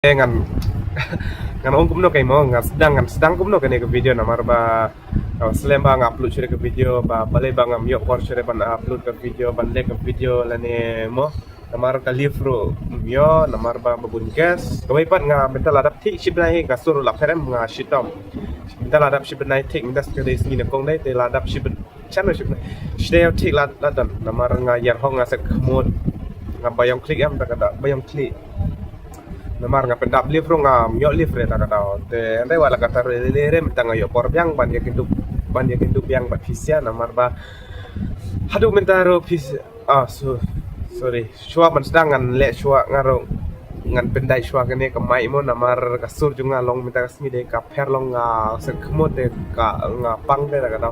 ngan ngan ong kumno kay mo ngan sedang kumno kene ke video namar ba selem ba upload chere ke video ba bale ba ngam yo por chere ban upload ke video ban le ke video lane mo namar ka livro yo namar ba babun gas kawai pat nga mental adap thi shibnai ka sur la ferem nga shitom mental adap shibnai thik indas ke des ni kong dai te ladap shibn channel shibnai shde thik la dan namar nga yar hong nga sek khmod nga bayong klik am ta kada bayong klik namar nga pendap livro nga myo livre ta kata te andai wala kata re mentang yo por biang ban ya kindu biang bat fisia namar ba hadu mentaro fis sorry shua man sedangan le shua ngaro ngan pendai shua kene ka mai mo namar kasur junga long minta kasmi de ka per long nga sekmo de ka nga pang de ta kata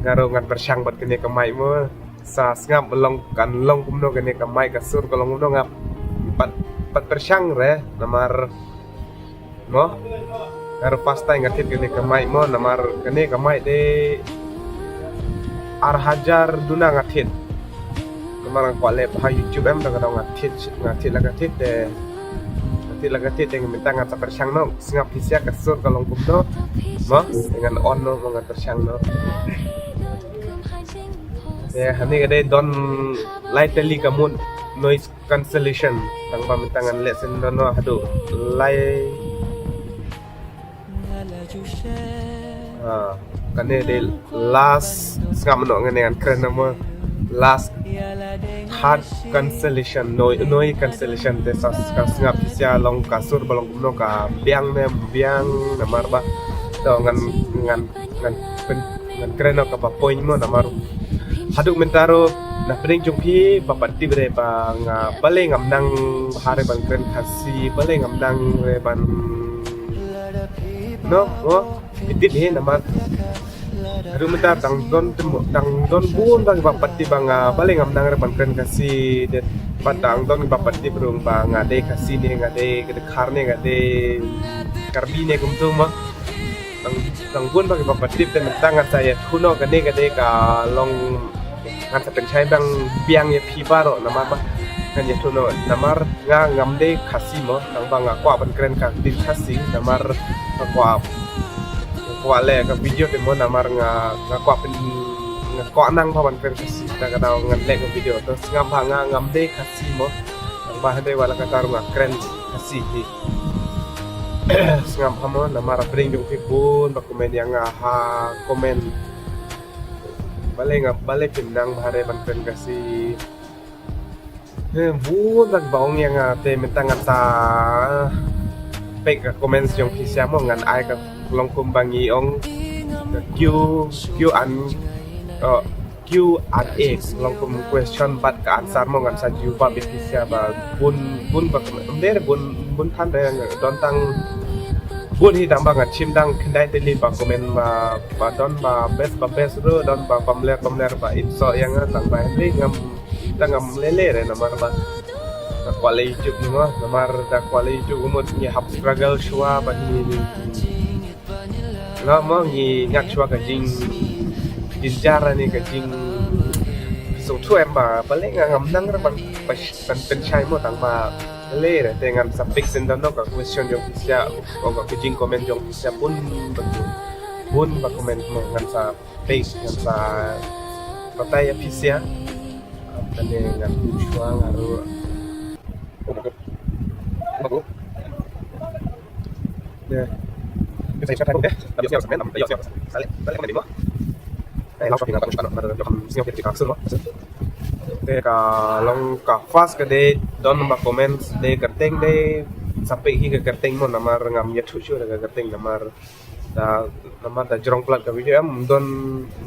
ngaro ngan bersang bat kene ka mai mo sa ngap long kan long kumno kene ka mai kasur ka long kumno ngap pat persang re namar mo ngaro pasta ngatit kene kamai mo namar kene kamai de ar hajar duna ngatit namar ko le pa YouTube em daga ngatit de minta ngat persang no singap hisia kasur kalong kumno mo dengan on no ngat persang no ya hani gade don lightly kamun noise cancellation tang pamintangan lesson dono hadu lai kane de last ngam no ngene kren nama last hard cancellation noise cancellation de sas ngap sia long kasur balong no ka biang namar ba to ngan kren no ka pa point mo namar hadu mentaro na pening jungpi papat tibre bang bale ngam nang hare bang kren khasi bale ngam nang re ban no idit he namar hadu mentar dang don bun bang papat ti bang bale ngam nang re ban kren khasi det padang don papat ti brung bang ade khasi ne ngade gede kharne ngade karbine kumtu ma dang bun bang papat ti ten tangan saya kuno gade ka long ngan sa penchai bang biang ya pibaro namar ba ngan ya tuno namar nga ngamde khasimo nang bang kwa ban kren ka tin khasi namar kwa le ka video te mo namar nga kwa pen nga kwa nang ba ban kren khasi ta ka daw ngan le ka video to ngam ba nga ngamde khasimo nang ba hande wala ka taru nga kren khasi hi ngam hamo namar bring jong pun ba komen yang ha komen bale pinang bahare ban pen kasi bu nag baong yang te mentangan sa pek comments yung kisya mo ngan ay ka long kumbangi ong Q and X long kum question bat ka answer mo ngan sa juba bisnisya ba bun ba bun than de don tang bun hi dang bangat chim dang kendai teli ba komen ba don ba best ro don ba pamler ba inso yang tang ba hende ngam lele re namar ba kwale YouTube ni mo namar da kwale YouTube umot ni hap struggle shwa ba ni la mo ni ngak shwa ka jing jara ni ka jing so tu em ba bale ngam nang re ban pen chai mo tang ba le dengan sapik sendano ka question yung isya o ka kijing comment yung isya pun ba comment mo ngan sa page ngan sa patay pisya tane ngan shwa ngaro bago ya kita isya tadi deh tapi siapa semen tapi siapa sale kemana mo ay langsung pingat ko na yung siya kita kaksul mo te ka long ka fast ka de don ba comments de kerteng de sampai hingga kerteng mo namar ngam ya chuchu daga kerteng namar da jrong plat ka video am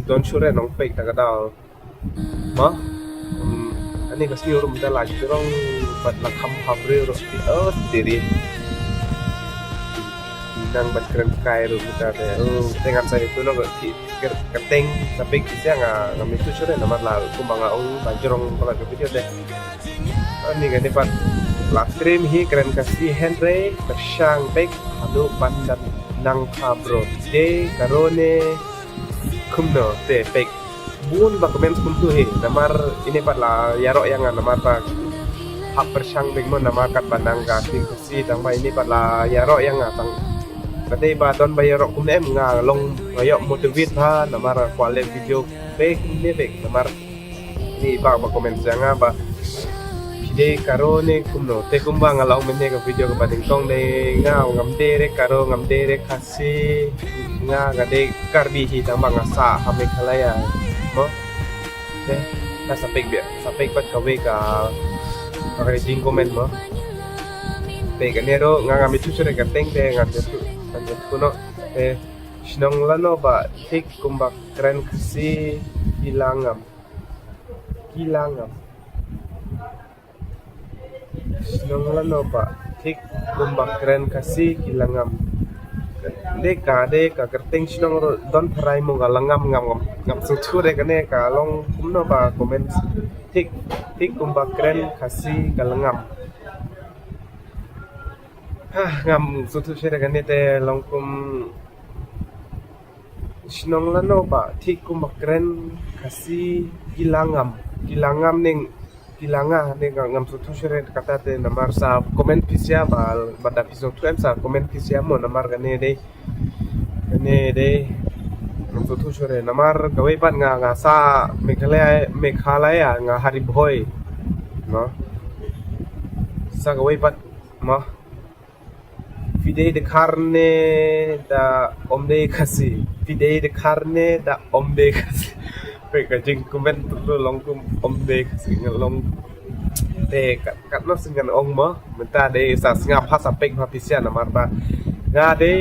don sure nong fake daga da ma ani ka sni rum da la jrong pat la kham habre ro diri nang bat keren kai ro kita de dengan saya itu no kerteng sampai kisah ngam itu sure namar la kumbanga ong bajrong plat ka video de ani gani pat la stream hi keren kasi Henry bersang baik hadu pandan nang pabro de karone kumno te baik bun ba comments kumtu he namar ini pat la yaro yang namar pa hak persang bing mo nama kat banang ka ting kasi tang ba ini pala yaro yang tang kate ba don ba yaro kum em nga long ngayo motivate ha namar kwale video bek ni bek namar ni ba komen nga ba pide karo ne kumno te kumba nga laong menne ka video ka bading tong de nga ngam de karo ngam de kasi nga ga de karbi hi tang ba nga sa ha me khalaya mo de ta sapek pat kawe ka okay, jing komen mo. Teka nero nga kami susure ka teng te nga tu kuno sinong lano ba tik kumbak keren kasi kilangam sinong lano ba tik kumbak keren kasi kilangam deka kerteng sinong don parai mo galangam ngam susure ka ne ka long kuno ba komen tik kumbak keren kasi galangam ngam sutu share ganite longkum sinong lano ba tik kumbak keren kasi gilangam ning gilanga ne ngam sutu share kata te namar sa komen pisya ba pada episode 2 sa komen pisya mo namar gane de ngam sutu share namar gawai pat nga sa mekhalaya nga hari boy no sa gawai pat mo fidei de carne da omde kasi peka jing comment tu long omde kasi long te kat no singan ong mo menta de sa singa phasa pek ma pisya namar ba nga de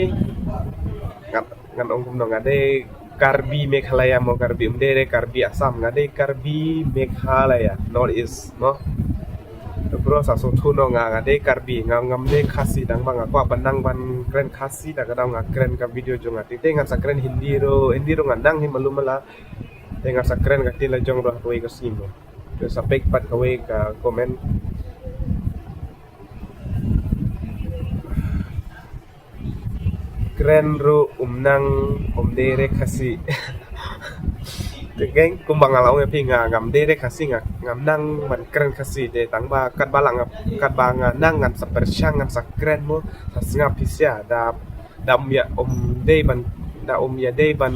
ngan ong kum no nga de karbi mekhalaya mo karbi umde karbi asam nga de karbi mekhalaya north east no bro sa so thuno nga de karbi ngam de khasi dang bang kwa banang ban kren khasi da kadang nga kren ka video jo nga te nga sa kren hindi ro nga dang hi malumala te nga sa kren ka tila jong ro ko simo to sa pek pat ka ka comment kren ro umnang omdere khasi geng kumbang alaw nga pi nga ngam de kasi nga ngam nang man kren kasi de tang ba kat balang kat ba nga nang ngan sa persyang ngan sa kren mo sa singa pisya da ya de ban da ya de ban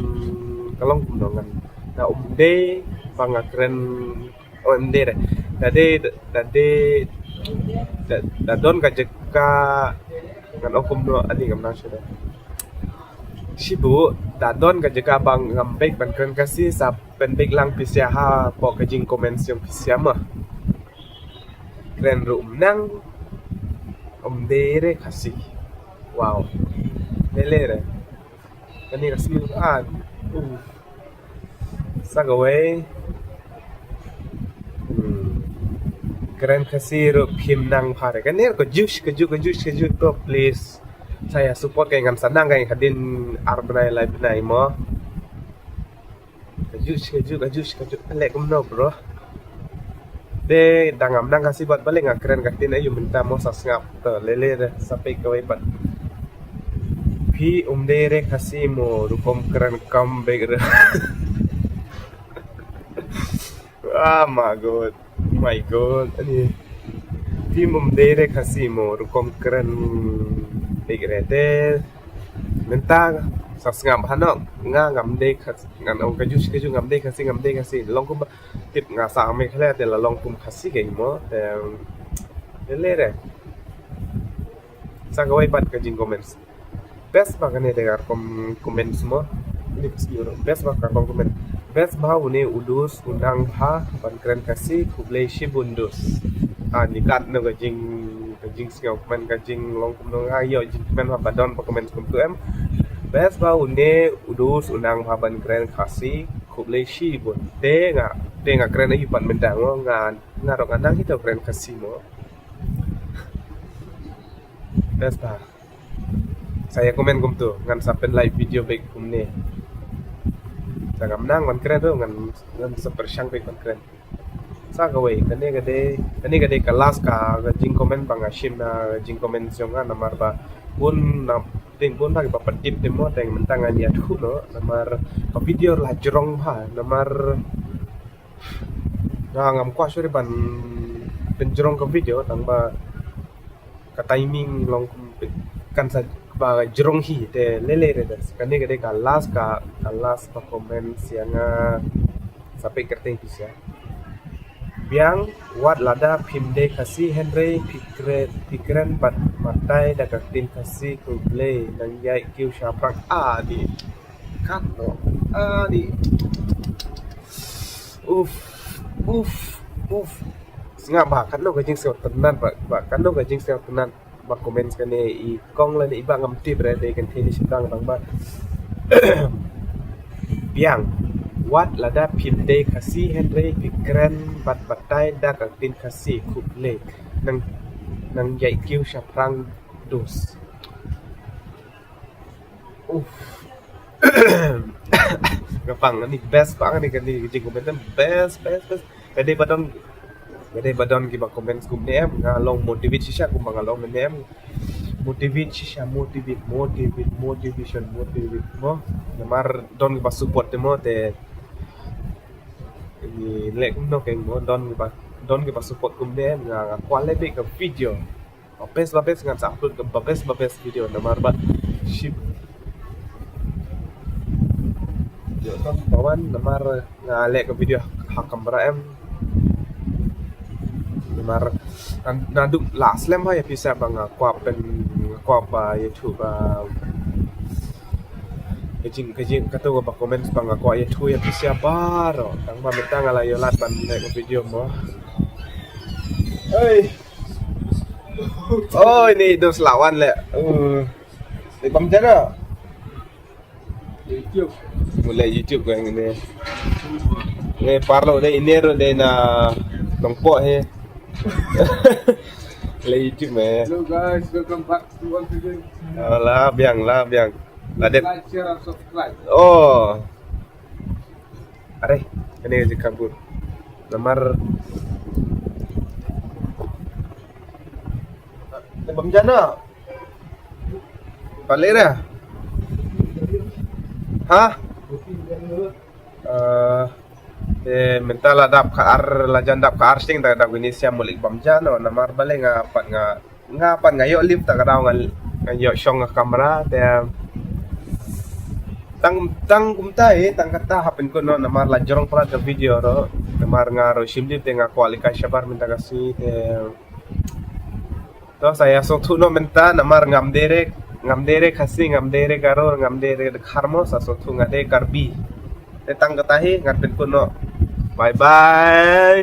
kalong kumdongan da de ba nga kren de da don ka jeka ngan kumno ani ngam nang syada Shibu dadon ka jaga bang ngambek ban keren kasi sa penbek lang pisya ha po ka jing comments yung pisya mo kren room nang omdere kasi wow lelere kani kasi sa gawai keren kasi ro kim nang pare kanir ko juice to please saya support kay ngam sanang kay kadin arbnay live na mo kajus alek kumno bro de dangam nang kasi buat balik nga keren kadin ayo minta mo sa ngap to lele sampai kawai pat pi umdere kasi mo rukom keren comeback my god ani pi umdere kasi mo rukom keren Tigrete menta sa ngam hanok nga ngam de ngan ong kajus ngam de kasi long kum tip nga sa me khle te la long kum khasi ke mo te lele sa gawai pat ka jing comments best ba kane de gar comments mo ni euro best ba ka comment best ba une udus undang ha ban keren kasi kublai shibundus nikat no ka jing singau men ka jing long kum no ayo jing men ha badon pa comment kum tu em best ba une udus undang ha ban keren kasi kublai shibun te nga keren ai pan mendang mo nga ro nang hito keren kasi mo best ba saya komen kum tu ngan sapen live video baik kum ne sagam nang man keren do ngan super syang baik man keren sa gawai kane gade kelas ka jing komen bang ashim na jing komen syonga namar ba pun na ting pun bagi papatip temo teng mentangan ya tu no namar pa video la jerong ha namar ngam kwa sure ban penjerong ke video tambah ke timing long kan sa ba jerong hi te lele re das kan ni gede kalas ka komen siang sampai kerteng bisa biang wat lada pimde kasi Henry pikren bat matai da tin kasi kuble nang yai kiu syaprak di kan no di uf uf singa ba kan no gajing sew tenan ba kan no gajing sew tenan ba komen kan i kong la ni ba ngam ti bre de kan thi ni sidang bang ba biang wat lada pimde kasi Henry pikren bat batai da tin kasi kuble nang yai kiu syaprak dos ngapang ni best bang ni kan ni gajing komen best Gede badon ki ba comment skum nem ngalong motivate siya kung ngalong nem motivate mo namar don ba support mo te ni lek no keng mo don ki ba support kum nem nga quality ka video best nga sa upload ka best video namar ba ship yo ton bawan namar nga lek ka video hakam bara em mar naduk last lem ya bisa bang kwap YouTube kejing kata gua komen bang kwa YouTube ya bisa baro tang ba minta ngala yo lat ban nek video mo ini dos lawan le di bang jana YouTube mulai YouTube yang ini parlo de inero de na tongpo he YouTube me. Hello guys, welcome back to one video. Lah biang. Ladet. Like, share, and subscribe. Oh. Are, ini aja kabur. Nomor Bang Jana. Palera. Hah? Mental adap ka lajan dap ka sting ta da gini siam mulik bamjano na marbale nga pat nga yo live ta ka daw nga yo shong nga kamera te tang kumta tang kata hapin ko no na mar la jorong pala da video ro namar nga ro shimli te nga kualika shabar minta kasi te to saya so tu no menta namar ngamdere kasi ngamdere karo ngamdere kharmo sa so tu ngade karbi tang katahi ngarpin ko no bye bye